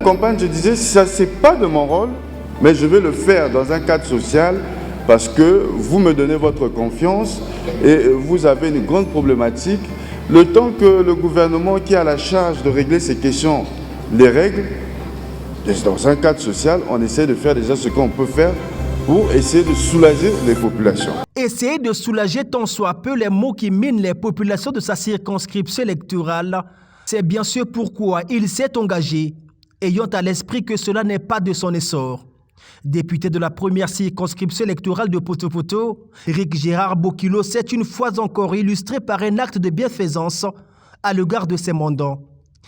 campagne, je disais, ça c'est pas de mon rôle, mais je vais le faire dans un cadre social parce que vous me donnez votre confiance et vous avez une grande problématique. Le temps que le gouvernement qui a la charge de régler ces questions les règle, dans un cadre social, on essaie de faire déjà ce qu'on peut faire pour essayer de soulager les populations. Essayer de soulager tant soit peu les maux qui minent les populations de sa circonscription électorale, c'est bien sûr pourquoi il s'est engagé, ayant à l'esprit que cela n'est pas de son essor. Député de la première circonscription électorale de Poto-Poto, Rick Gérard Bokilo s'est une fois encore illustré par un acte de bienfaisance à l'égard de ses mandants.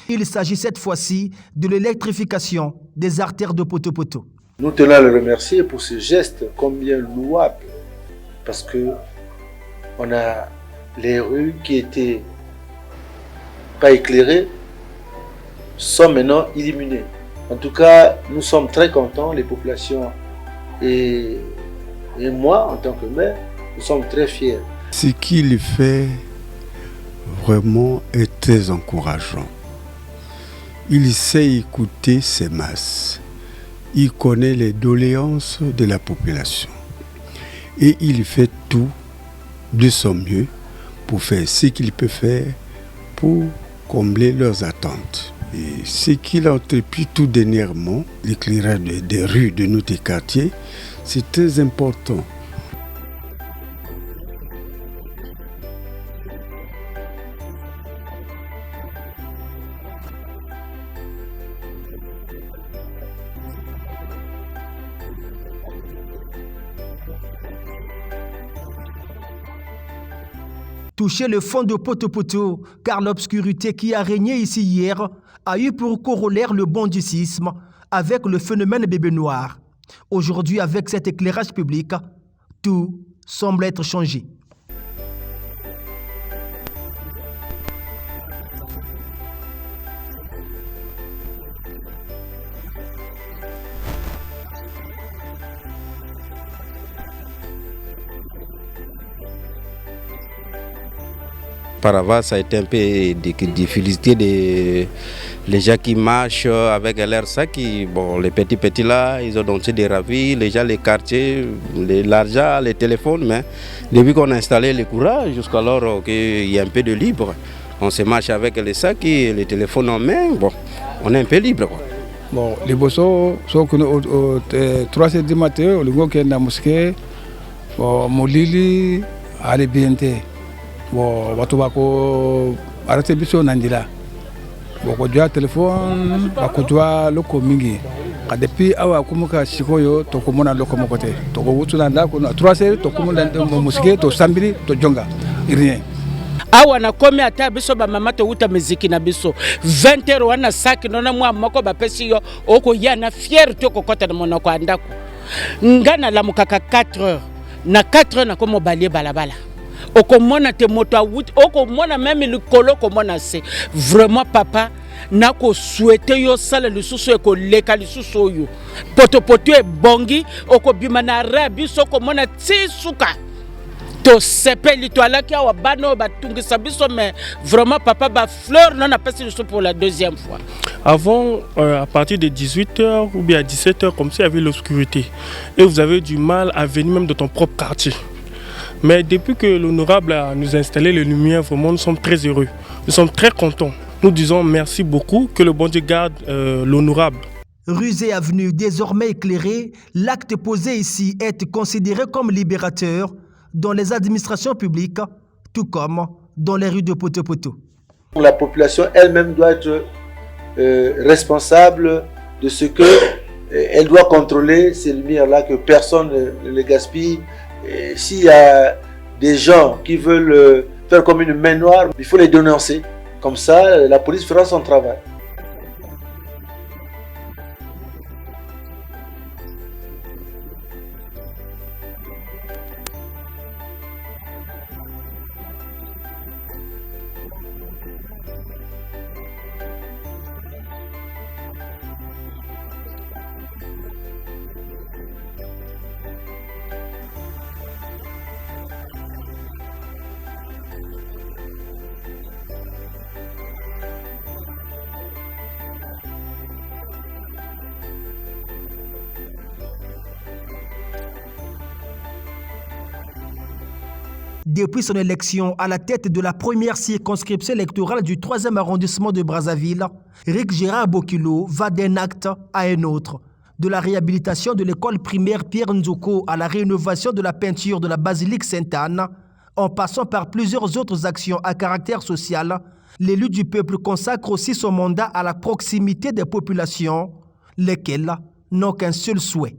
Il s'agit cette fois-ci de l'électrification des artères de Poto-Poto. Nous tenons à le remercier pour ce geste combien louable, parce que on a les rues qui étaient pas éclairées sont maintenant illuminées. En tout cas, nous sommes très contents, les populations et moi, en tant que maire, nous sommes très fiers. Ce qu'il fait vraiment est très encourageant. Il sait écouter ses masses. Il connaît les doléances de la population. Et il fait tout de son mieux pour faire ce qu'il peut faire pour combler leurs attentes. Et ce qu'il a entrepris tout dernièrement, l'éclairage des rues de notre quartier, c'est très important. Toucher le fond de Poto-Poto, car l'obscurité qui a régné ici hier a eu pour corollaire le bondissisme avec le phénomène bébé noir. Aujourd'hui, avec cet éclairage public, tout semble être changé. Auparavant, ça a été un peu de difficulté les gens qui marchent avec leur sac. Les petits là, ils ont dansé des ravis, les gens, les quartiers, l'argent, les téléphones. Mais depuis qu'on a installé le courant, jusqu'alors qu'il y a un peu de libre, on se marche avec les sacs et les téléphones en main. On est un peu libre. Bon, les bossos sont au 3h du matin, le gars qui est dans la mosquée, Molili, allez bien. Bon, watu bako arate biso nandila boko jwa telefone bako jwa loko mingi ka depuis awa kumuka sikoyo to komona loko mokote to ko wutula ndako na 3h to komona musike to sambiri to jonga rien awa na komi ata biso ba mama to uta muziki na biso 20h wana saki nona mwa moko ba pesi yo oko yana fier to kokota na monoko andako ngana la mukaka 4h na 4h na komo balie balabala. Okomona te moto awuti okomona même likolo komona se vraiment papa nako souhaiter yo sala lisusu eko leka lisusu oyo Poto-Poto e bongi okobima na rabi so komona tisuka to sepeli to alaki awa bano batungisa biso mais vraiment papa ba fleur non a passé lisusu pour la deuxième fois. Avant, à partir de 18h ou bien à 17h, comme ça, il y avait l'obscurité. Et vous avez du mal à venir même de ton propre quartier. Mais depuis que l'honorable a nous installé les lumières, vraiment, nous sommes très heureux. Nous sommes très contents. Nous disons merci beaucoup, que le bon Dieu garde l'honorable. Rues et avenues désormais éclairées, l'acte posé ici est considéré comme libérateur dans les administrations publiques, tout comme dans les rues de Poto-Poto. La population elle-même doit être responsable de ce que elle doit contrôler ces lumières-là, que personne ne les gaspille. S'il y a des gens qui veulent faire comme une main noire, il faut les dénoncer. Comme ça, la police fera son travail. Depuis son élection à la tête de la première circonscription électorale du 3e arrondissement de Brazzaville, Rick Gérard Bokilo va d'un acte à un autre. De la réhabilitation de l'école primaire Pierre Nzoko à la rénovation de la peinture de la basilique Sainte-Anne, en passant par plusieurs autres actions à caractère social, l'élu du peuple consacre aussi son mandat à la proximité des populations, lesquelles n'ont qu'un seul souhait: